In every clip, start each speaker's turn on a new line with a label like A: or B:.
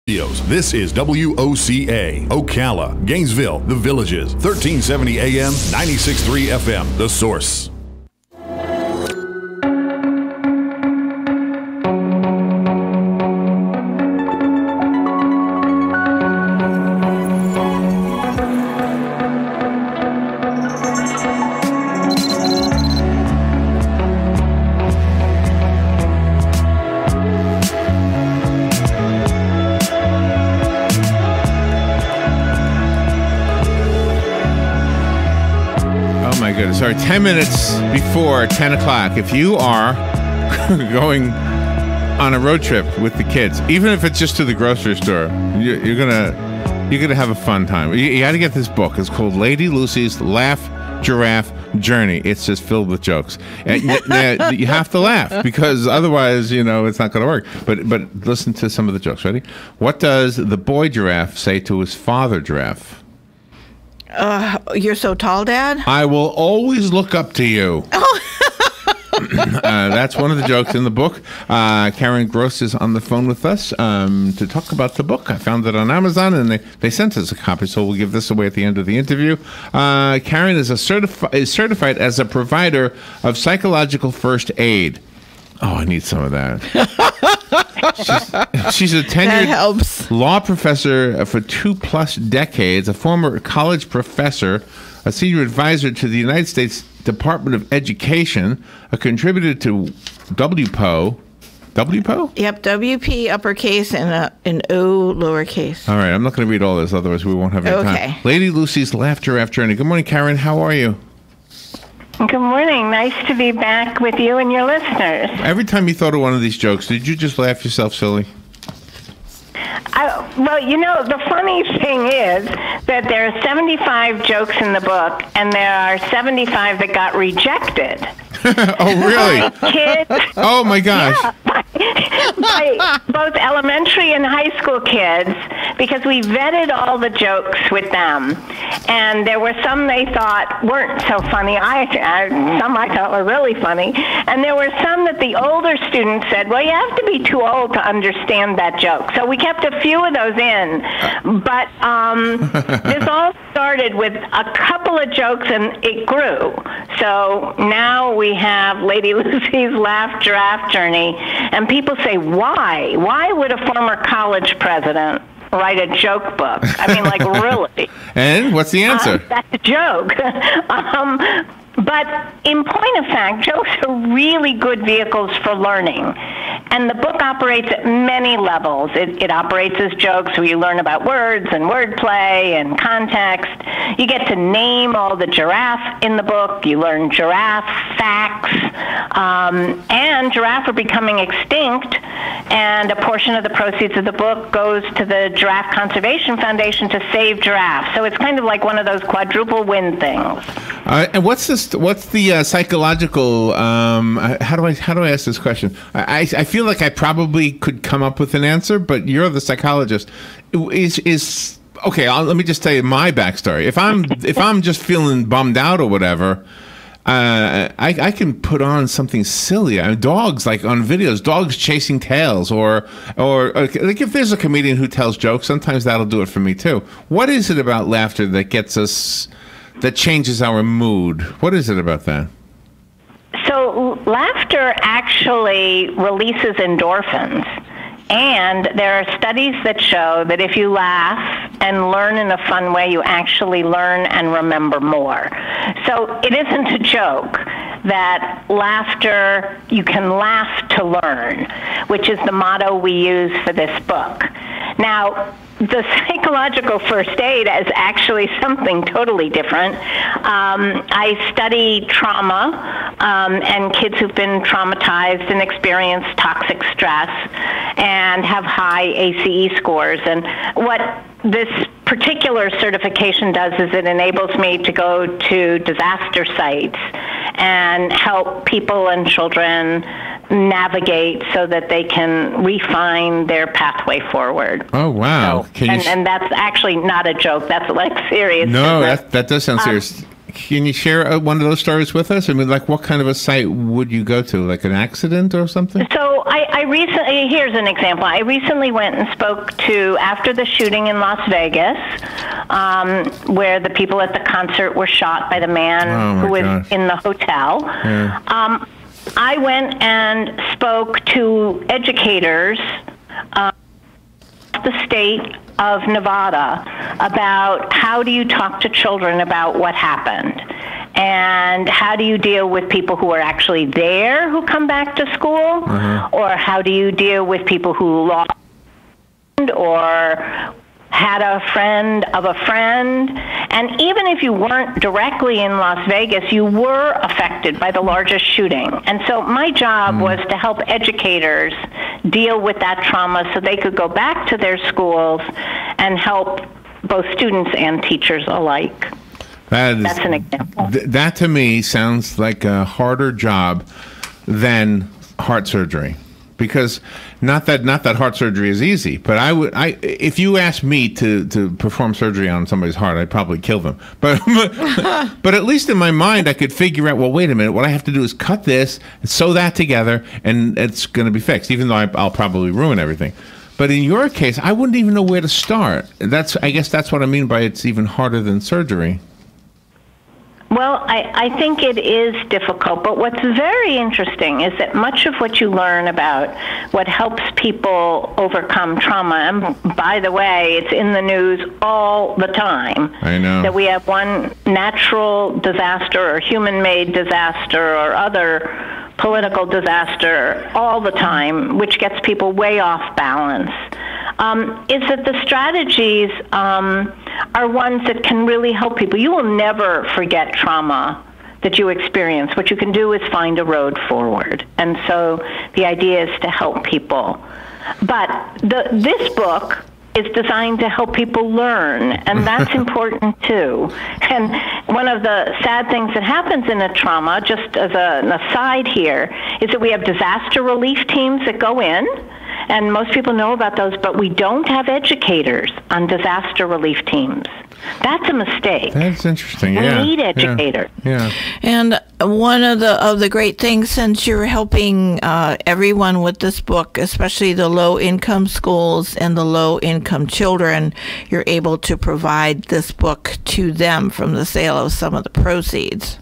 A: This is WOCA, Ocala, Gainesville, The Villages, 1370 AM, 96.3 FM, The Source.
B: Sorry, 10 minutes before 10 o'clock. If you are going on a road trip with the kids, even if it's just to the grocery store, you're gonna have a fun time. You got to get this book. It's called Lady Lucy's Laugh Giraffe Journey. It's just filled with jokes. And you have to laugh because otherwise, it's not going to work. But listen to some of the jokes. Ready? What does the boy giraffe say to his father giraffe?
C: You're so tall, Dad.
B: I will always look up to you. Oh. That's one of the jokes in the book. Karen Gross is on the phone with us to talk about the book. I found it on Amazon, and they sent us a copy, so we'll give this away at the end of the interview. Karen is certified as a provider of psychological first aid. Oh, I need some of that. She's a tenured law professor for 2+ decades, a former college professor, a senior advisor to the United States Department of Education, a contributor to WPO. WPO?
C: Yep, WP uppercase and O lowercase.
B: All right, I'm not going to read all this, otherwise we won't have any time. Lady Lucy's Laugh Giraffe Journey. Good morning, Karen. How are you?
D: Good morning. Nice to be back with you and your listeners.
B: Every time you thought of one of these jokes, did you just laugh yourself silly?
D: Well, the funny thing is that there are 75 jokes in the book, and there are 75 that got rejected.
B: Oh, really?
D: By kids.
B: Oh, my gosh.
D: Yeah, by both elementary and high school kids, because we vetted all the jokes with them. And there were some they thought weren't so funny. Some I thought were really funny. And there were some that the older students said, well, you have to be too old to understand that joke. So we kept a few of those in. But this all started with a couple of jokes, and it grew. So now we have Lady Lucy's Laugh Giraffe Journey. And people say, why? Why would a former college president write a joke book? I mean, like, really?
B: And what's the answer?
D: That's a joke. But in point of fact, jokes are really good vehicles for learning. And the book operates at many levels. It operates as jokes where you learn about words and wordplay and context. You get to name all the giraffe in the book. You learn giraffe facts. And giraffe are becoming extinct, and a portion of the proceeds of the book goes to the Giraffe Conservation Foundation to save giraffes. So it's kind of like one of those quadruple win things.
B: And what's the psychological? How do I ask this question? I feel like I probably could come up with an answer, but you're the psychologist. Is okay? Let me just tell you my backstory. If I'm just feeling bummed out or whatever, I can put on something silly. I mean, dogs, like on videos, dogs chasing tails, or like if there's a comedian who tells jokes, sometimes that'll do it for me too. What is it about laughter that gets us? That changes our mood? What is it about that?
D: So laughter actually releases endorphins. And there are studies that show that if you laugh and learn in a fun way, you actually learn and remember more. So it isn't a joke that laughter, you can laugh to learn, which is the motto we use for this book. Now, the psychological first aid is actually something totally different. I study trauma and kids who've been traumatized and experience toxic stress and have high ACE scores. And what this particular certification does is it enables me to go to disaster sites and help people and children navigate so that they can refine their pathway forward.
B: Oh, wow.
D: So, and that's actually not a joke. That's like serious.
B: No, that does sound serious. Can you share one of those stories with us? I mean, like, what kind of a site would you go to? Like an accident or something?
D: So I recently, here's an example. I recently went and spoke to, after the shooting in Las Vegas, where the people at the concert were shot by the man who was in the hotel. Yeah. I went and spoke to educators the state of Nevada about how do you talk to children about what happened, and how do you deal with people who are actually there who come back to school, or how do you deal with people who lost or had a friend of a friend. And even if you weren't directly in Las Vegas, you were affected by the largest shooting. And so my job was to help educators deal with that trauma so they could go back to their schools and help both students and teachers alike. That's an example.
B: That to me sounds like a harder job than heart surgery. Because not that heart surgery is easy, but if you asked me to perform surgery on somebody's heart, I'd probably kill them. But at least in my mind, I could figure out, well, wait a minute, what I have to do is cut this and sew that together, and it's going to be fixed, even though I'll probably ruin everything. But in your case, I wouldn't even know where to start. I guess that's what I mean by it's even harder than surgery.
D: Well, I think it is difficult, but what's very interesting is that much of what you learn about what helps people overcome trauma, and by the way, it's in the news all the time.
B: I know.
D: That we have one natural disaster or human-made disaster or other political disaster all the time, which gets people way off balance. Is that the strategies are ones that can really help people. You will never forget trauma that you experience. What you can do is find a road forward. And so the idea is to help people. But this book is designed to help people learn, and that's important too. And one of the sad things that happens in a trauma, just as an aside here, is that we have disaster relief teams that go in, and most people know about those, but we don't have educators on disaster relief teams. That's a mistake.
B: That's interesting.
D: We need educators.
B: Yeah.
C: And one of the great things, since you're helping everyone with this book, especially the low-income schools and the low-income children, you're able to provide this book to them from the sale of some of the proceeds.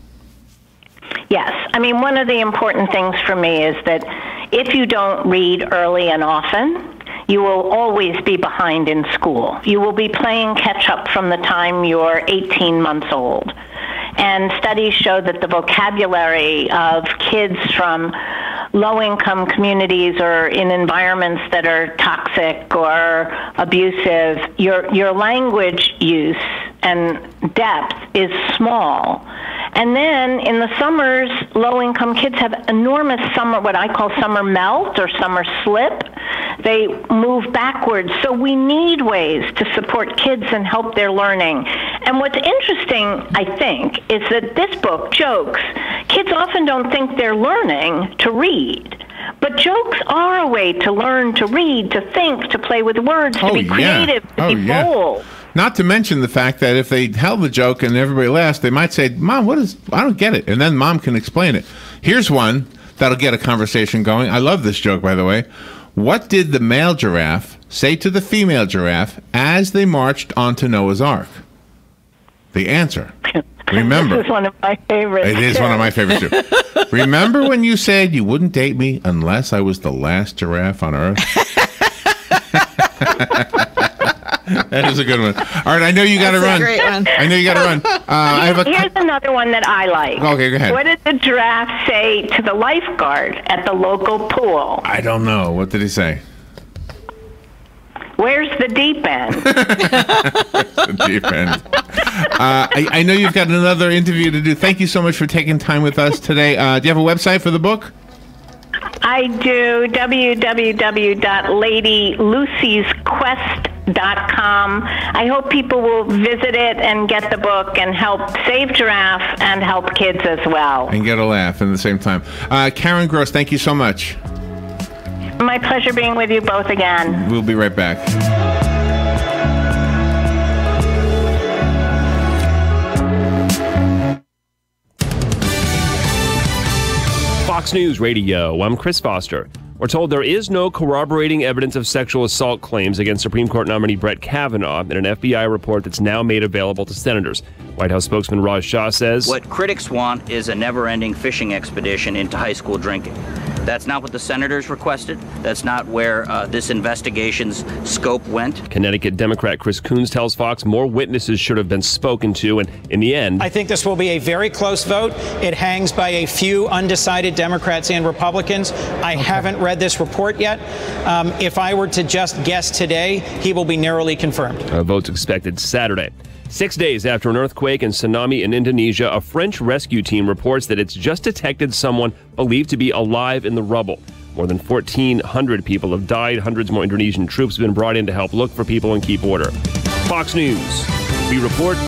D: Yes. I mean, one of the important things for me is that if you don't read early and often, you will always be behind in school. You will be playing catch-up from the time you're 18 months old. And studies show that the vocabulary of kids from low-income communities or in environments that are toxic or abusive, your language use and depth is small. And then in the summers, low-income kids have enormous what I call summer melt or summer slip. They move backwards. So we need ways to support kids and help their learning. And what's interesting, I think, is that this book, Jokes, kids often don't think they're learning to read. But jokes are a way to learn to read, to think, to play with words, to be creative, to be bold.
B: Not to mention the fact that if they tell the joke and everybody laughs, they might say, Mom, I don't get it. And then Mom can explain it. Here's one that'll get a conversation going. I love this joke, by the way. What did the male giraffe say to the female giraffe as they marched onto Noah's Ark? The answer. Remember.
D: This is one of my favorites.
B: It is one of my favorites, too. Remember when you said you wouldn't date me unless I was the last giraffe on Earth? That is a good one. All right, I know you got to run.
C: Great one.
B: I know you got to run.
D: Here's another one that I like.
B: Okay, go ahead.
D: What did the giraffe say to the lifeguard at the local pool?
B: I don't know. What did he say?
D: Where's the deep end?
B: The deep end. I know you've got another interview to do. Thank you so much for taking time with us today. Do you have a website for the book?
D: I do. www.ladylucy'squest.com. I hope people will visit it and get the book and help save Giraffe and help kids as well.
B: And get a laugh at the same time. Karen Gross, thank you so much.
D: My pleasure being with you both again.
B: We'll be right back.
E: Fox News Radio, I'm Chris Foster. We're told there is no corroborating evidence of sexual assault claims against Supreme Court nominee Brett Kavanaugh in an FBI report that's now made available to senators. White House spokesman Raj Shah says,
F: "What critics want is a never-ending fishing expedition into high school drinking. That's not what the senators requested. That's not where this investigation's scope went."
E: Connecticut Democrat Chris Coons tells Fox more witnesses should have been spoken to, and in the end,
G: I think this will be a very close vote. It hangs by a few undecided Democrats and Republicans. I haven't read this report yet. If I were to just guess today, he will be narrowly confirmed.
E: A vote's expected Saturday. 6 days after an earthquake and tsunami in Indonesia, a French rescue team reports that it's just detected someone believed to be alive in the rubble. More than 1,400 people have died. Hundreds more Indonesian troops have been brought in to help look for people and keep order. Fox News. We report